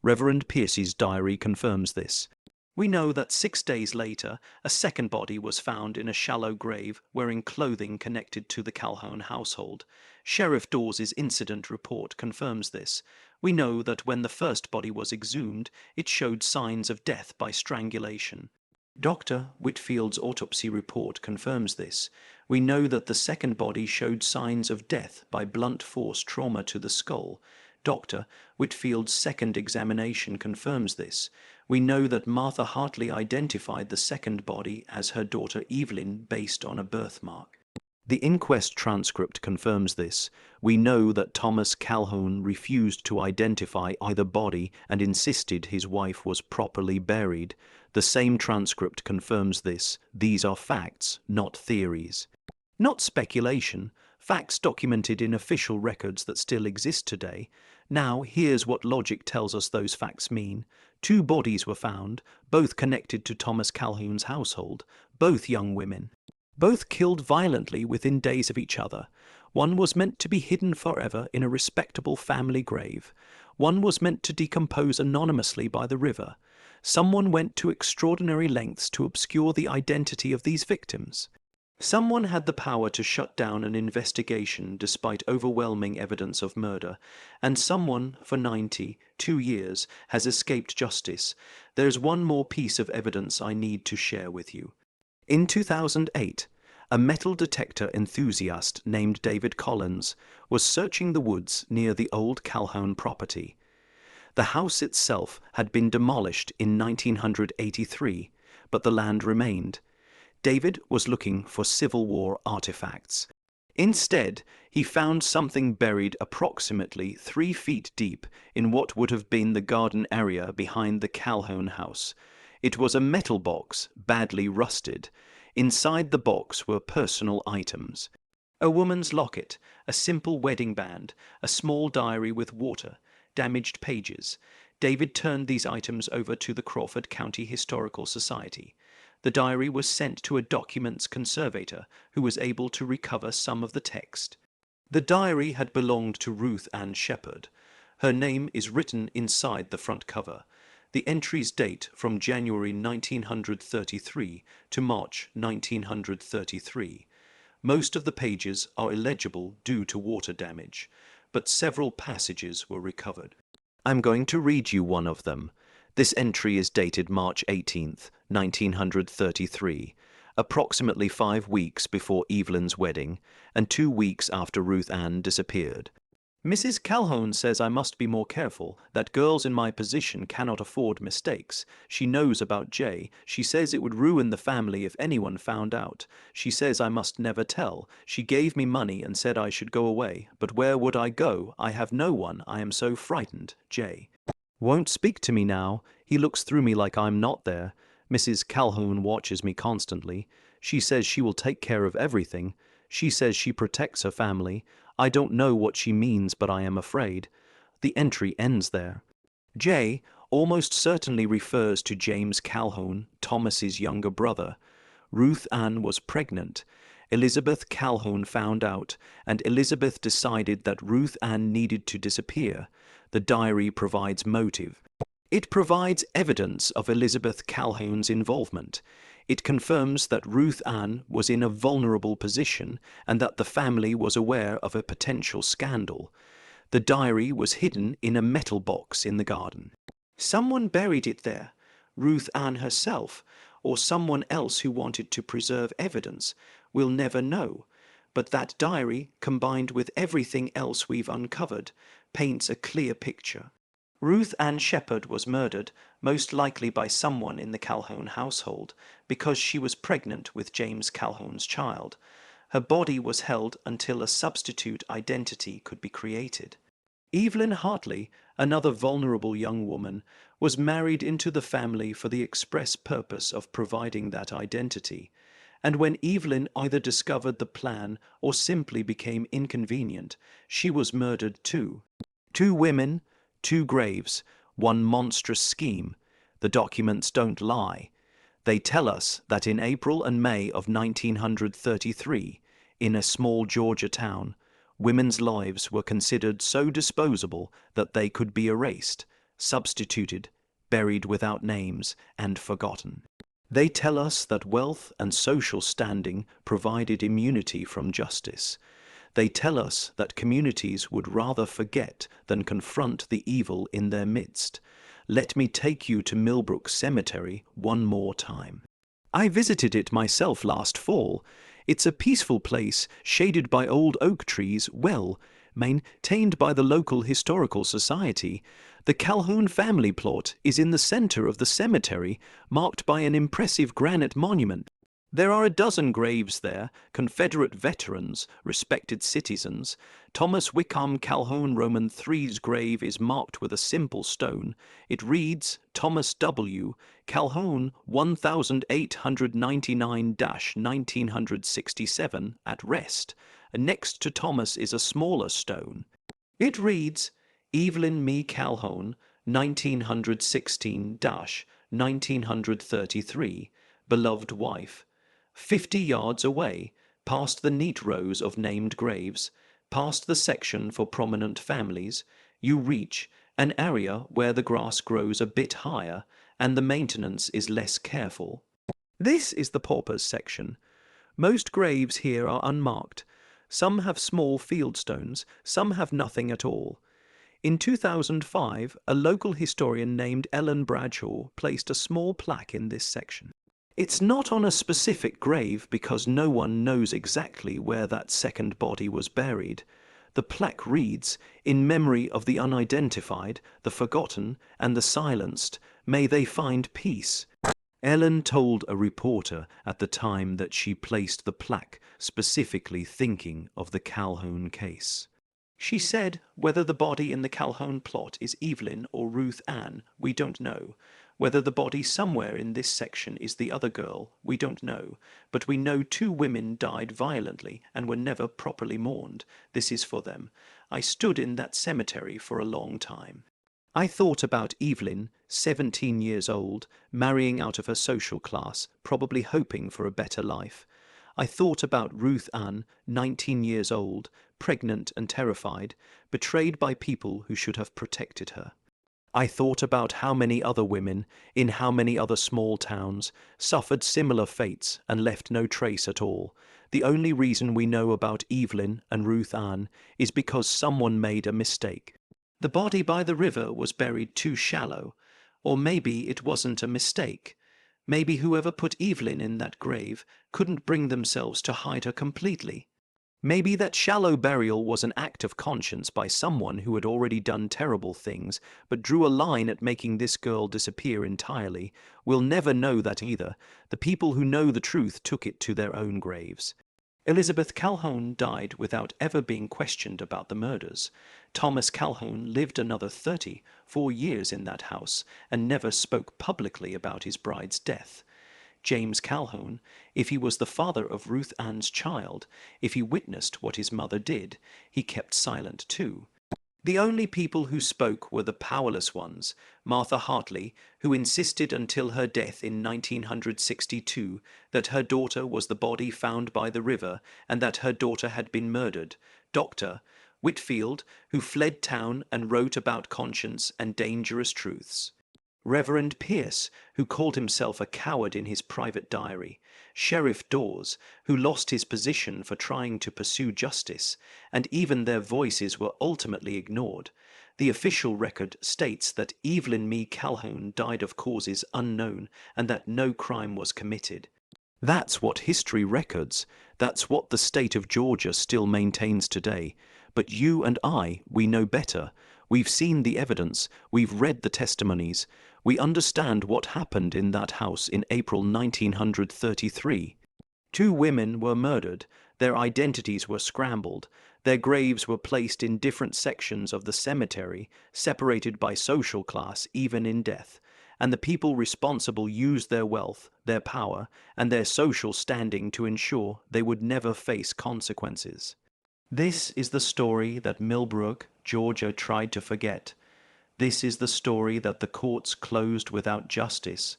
Reverend Piercy's diary confirms this. We know that 6 days later, a second body was found in a shallow grave wearing clothing connected to the Calhoun household. Sheriff Dawes's incident report confirms this. We know that when the first body was exhumed, it showed signs of death by strangulation. Dr. Whitfield's autopsy report confirms this. We know that the second body showed signs of death by blunt force trauma to the skull. Dr. Whitfield's second examination confirms this. We know that Martha Hartley identified the second body as her daughter Evelyn based on a birthmark. The inquest transcript confirms this. We know that Thomas Calhoun refused to identify either body and insisted his wife was properly buried. The same transcript confirms this. These are facts, not theories. Not speculation. Facts documented in official records that still exist today. Now, here's what logic tells us those facts mean. 2 bodies were found, both connected to Thomas Calhoun's household, both young women. Both killed violently within days of each other. One was meant to be hidden forever in a respectable family grave. One was meant to decompose anonymously by the river. Someone went to extraordinary lengths to obscure the identity of these victims. Someone had the power to shut down an investigation despite overwhelming evidence of murder, and someone, for 92 years, has escaped justice. There's one more piece of evidence I need to share with you. In 2008, a metal detector enthusiast named David Collins was searching the woods near the old Calhoun property. The house itself had been demolished in 1983, but the land remained. David was looking for Civil War artifacts. Instead, he found something buried approximately 3 feet deep in what would have been the garden area behind the Calhoun house. It was a metal box, badly rusted. Inside the box were personal items: a woman's locket, a simple wedding band, a small diary with water, damaged pages. David turned these items over to the Crawford County Historical Society. The diary was sent to a documents conservator who was able to recover some of the text. The diary had belonged to Ruth Ann Shepherd. Her name is written inside the front cover. The entries date from January 1933 to March 1933. Most of the pages are illegible due to water damage, but several passages were recovered. I'm going to read you one of them. This entry is dated March 18th, 1933, approximately 5 weeks before Evelyn's wedding and 2 weeks after Ruth Ann disappeared. Mrs. Calhoun says I must be more careful, that girls in my position cannot afford mistakes. She knows about Jay. She says it would ruin the family if anyone found out. She says I must never tell. She gave me money and said I should go away. But where would I go? I have no one. I am so frightened. Jay won't speak to me now. He looks through me like I'm not there. Mrs. Calhoun watches me constantly. She says she will take care of everything. She says she protects her family. I don't know what she means, but I am afraid. The entry ends there. Jay almost certainly refers to James Calhoun, Thomas's younger brother. Ruth Ann was pregnant. Elizabeth Calhoun found out, and Elizabeth decided that Ruth Ann needed to disappear. The diary provides motive. It provides evidence of Elizabeth Calhoun's involvement. It confirms that Ruth Ann was in a vulnerable position and that the family was aware of a potential scandal. The diary was hidden in a metal box in the garden. Someone buried it there, Ruth Ann herself, or someone else who wanted to preserve evidence. We'll never know. But that diary, combined with everything else we've uncovered, paints a clear picture. Ruth Ann Shepherd was murdered, most likely by someone in the Calhoun household, because she was pregnant with James Calhoun's child. Her body was held until a substitute identity could be created. Evelyn Hartley, another vulnerable young woman, was married into the family for the express purpose of providing that identity. And when Evelyn either discovered the plan or simply became inconvenient, she was murdered too. 2 women, 2 graves, one monstrous scheme. The documents don't lie. They tell us that in April and May of 1933, in a small Georgia town, women's lives were considered so disposable that they could be erased, substituted, buried without names, and forgotten. They tell us that wealth and social standing provided immunity from justice. They tell us that communities would rather forget than confront the evil in their midst. Let me take you to Millbrook Cemetery one more time. I visited it myself last fall. It's a peaceful place, shaded by old oak trees, well maintained by the local historical society. The Calhoun family plot is in the center of the cemetery, marked by an impressive granite monument. There are a dozen graves there, Confederate veterans, respected citizens. Thomas Wickham Calhoun Roman III's grave is marked with a simple stone. It reads, Thomas W. Calhoun 1899-1967 at rest. Next to Thomas is a smaller stone. It reads, Evelyn Mae Calhoun 1916-1933, beloved wife. 50 yards away, past the neat rows of named graves, past the section for prominent families, you reach an area where the grass grows a bit higher and the maintenance is less careful. This is the paupers section. Most graves here are unmarked. Some have small field stones, some have nothing at all. In 2005, a local historian named Ellen Bradshaw placed a small plaque in this section. It's not on a specific grave because no one knows exactly where that second body was buried. The plaque reads, "In memory of the unidentified, the forgotten, and the silenced, may they find peace." Ellen told a reporter at the time that she placed the plaque specifically thinking of the Calhoun case. She said, "Whether the body in the Calhoun plot is Evelyn or Ruth Ann, we don't know. Whether the body somewhere in this section is the other girl, we don't know. But we know 2 women died violently and were never properly mourned. This is for them. I stood in that cemetery for a long time. I thought about Evelyn, 17 years old, marrying out of her social class, probably hoping for a better life. I thought about Ruth Ann, 19 years old, pregnant and terrified, betrayed by people who should have protected her. I thought about how many other women, in how many other small towns, suffered similar fates and left no trace at all. The only reason we know about Evelyn and Ruth Ann is because someone made a mistake. The body by the river was buried too shallow, or maybe it wasn't a mistake. Maybe whoever put Evelyn in that grave couldn't bring themselves to hide her completely. Maybe that shallow burial was an act of conscience by someone who had already done terrible things, but drew a line at making this girl disappear entirely. We'll never know that either. The people who know the truth took it to their own graves. Elizabeth Calhoun died without ever being questioned about the murders. Thomas Calhoun lived another 34 years in that house and never spoke publicly about his bride's death. James Calhoun, if he was the father of Ruth Ann's child, if he witnessed what his mother did, he kept silent too. The only people who spoke were the powerless ones, Martha Hartley, who insisted until her death in 1962 that her daughter was the body found by the river and that her daughter had been murdered, Dr. Whitfield, who fled town and wrote about conscience and dangerous truths, Reverend Pierce, who called himself a coward in his private diary, Sheriff Dawes, who lost his position for trying to pursue justice, and even their voices were ultimately ignored. The official record states that Evelyn Mae Calhoun died of causes unknown and that no crime was committed. That's what history records. That's what the state of Georgia still maintains today. But you and I, we know better. We've seen the evidence. We've read the testimonies. We understand what happened in that house in April 1933. 2 women were murdered. Their identities were scrambled. Their graves were placed in different sections of the cemetery, separated by social class even in death. And the people responsible used their wealth, their power, and their social standing to ensure they would never face consequences. This is the story that Millbrook, Georgia tried to forget. This is the story that the courts closed without justice.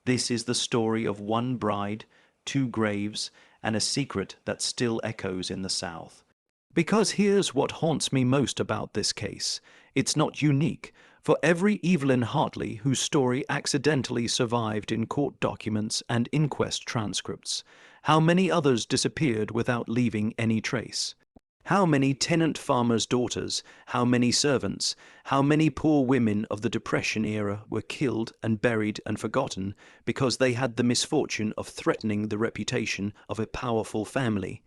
This is the story of 1 bride, 2 graves, and a secret that still echoes in the South. Because here's what haunts me most about this case. It's not unique. For every Evelyn Hartley whose story accidentally survived in court documents and inquest transcripts, how many others disappeared without leaving any trace? How many tenant farmers' daughters, how many servants, how many poor women of the Depression era were killed and buried and forgotten because they had the misfortune of threatening the reputation of a powerful family?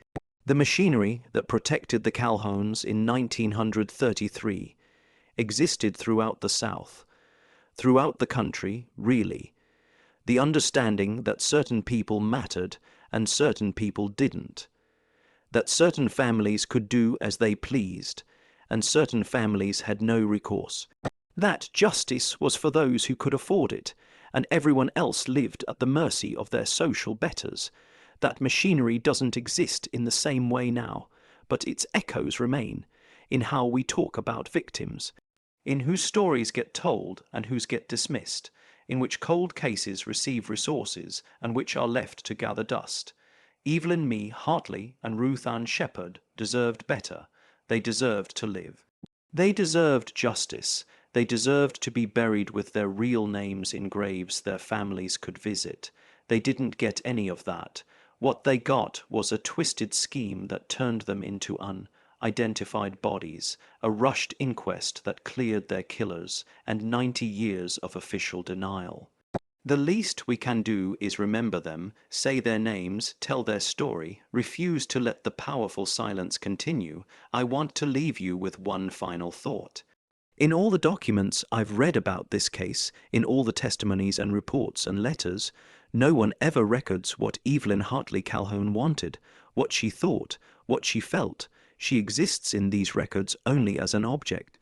The machinery that protected the Calhouns in 1933 existed throughout the South, throughout the country, really. The understanding that certain people mattered and certain people didn't. That certain families could do as they pleased, and certain families had no recourse. That justice was for those who could afford it, and everyone else lived at the mercy of their social betters. That machinery doesn't exist in the same way now, but its echoes remain in how we talk about victims, in whose stories get told and whose get dismissed, in which cold cases receive resources and which are left to gather dust. Evelyn Mae Hartley and Ruth Ann Shepherd deserved better. They deserved to live. They deserved justice. They deserved to be buried with their real names in graves their families could visit. They didn't get any of that. What they got was a twisted scheme that turned them into unidentified bodies, a rushed inquest that cleared their killers, and 90 years of official denial. The least we can do is remember them, say their names, tell their story, refuse to let the powerful silence continue. I want to leave you with one final thought. In all the documents I've read about this case, in all the testimonies and reports and letters, no one ever records what Evelyn Hartley Calhoun wanted, what she thought, what she felt. She exists in these records only as an object.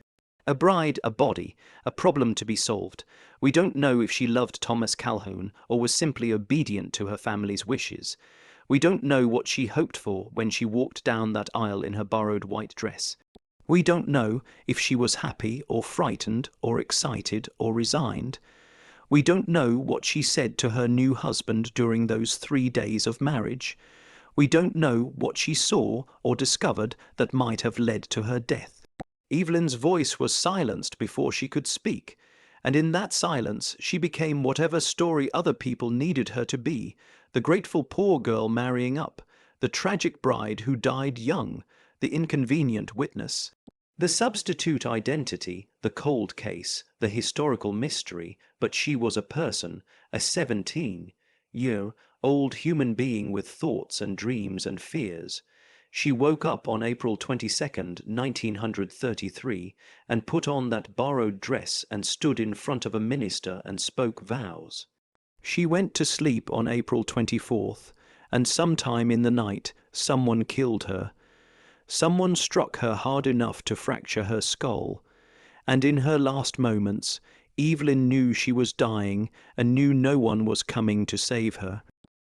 A bride, a body, a problem to be solved. We don't know if she loved Thomas Calhoun or was simply obedient to her family's wishes. We don't know what she hoped for when she walked down that aisle in her borrowed white dress. We don't know if she was happy or frightened or excited or resigned. We don't know what she said to her new husband during those 3 days of marriage. We don't know what she saw or discovered that might have led to her death. Evelyn's voice was silenced before she could speak, and in that silence she became whatever story other people needed her to be, the grateful poor girl marrying up, the tragic bride who died young, the inconvenient witness. The substitute identity, the cold case, the historical mystery, but she was a person, a 17-year-old human being with thoughts and dreams and fears. She woke up on April 22, 1933, and put on that borrowed dress and stood in front of a minister and spoke vows. She went to sleep on April 24th, and sometime in the night someone killed her. Someone struck her hard enough to fracture her skull, and in her last moments, Evelyn knew she was dying and knew no one was coming to save her.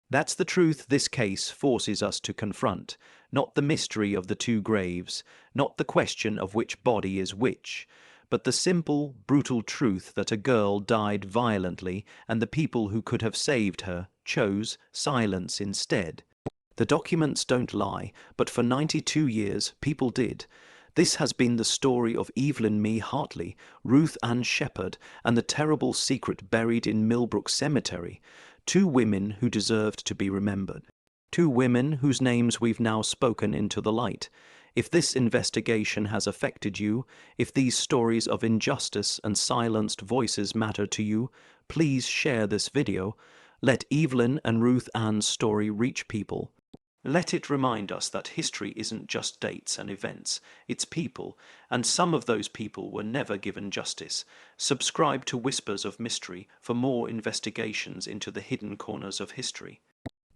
That's the truth this case forces us to confront, not the mystery of the two graves, not the question of which body is which, but the simple, brutal truth that a girl died violently and the people who could have saved her chose silence instead. The documents don't lie, but for 92 years people did. This has been the story of Evelyn Mae Hartley, Ruth Ann Shepherd, and the terrible secret buried in Millbrook Cemetery. 2 women who deserved to be remembered. 2 women whose names we've now spoken into the light. If this investigation has affected you, if these stories of injustice and silenced voices matter to you, please share this video. Let Evelyn and Ruth Ann's story reach people. Let it remind us that history isn't just dates and events, it's people, and some of those people were never given justice. Subscribe to Whispers of Mystery for more investigations into the hidden corners of history.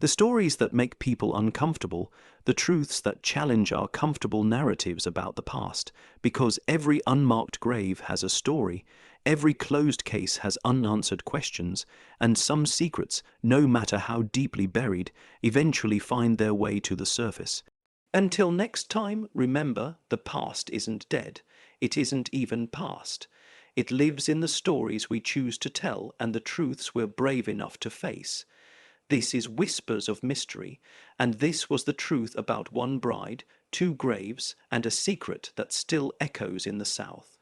The stories that make people uncomfortable, the truths that challenge our comfortable narratives about the past, because every unmarked grave has a story, every closed case has unanswered questions, and some secrets, no matter how deeply buried, eventually find their way to the surface. Until next time, remember, the past isn't dead. It isn't even past. It lives in the stories we choose to tell and the truths we're brave enough to face. This is Whispers of Mystery, and this was the truth about one bride, 2 graves, and a secret that still echoes in the South.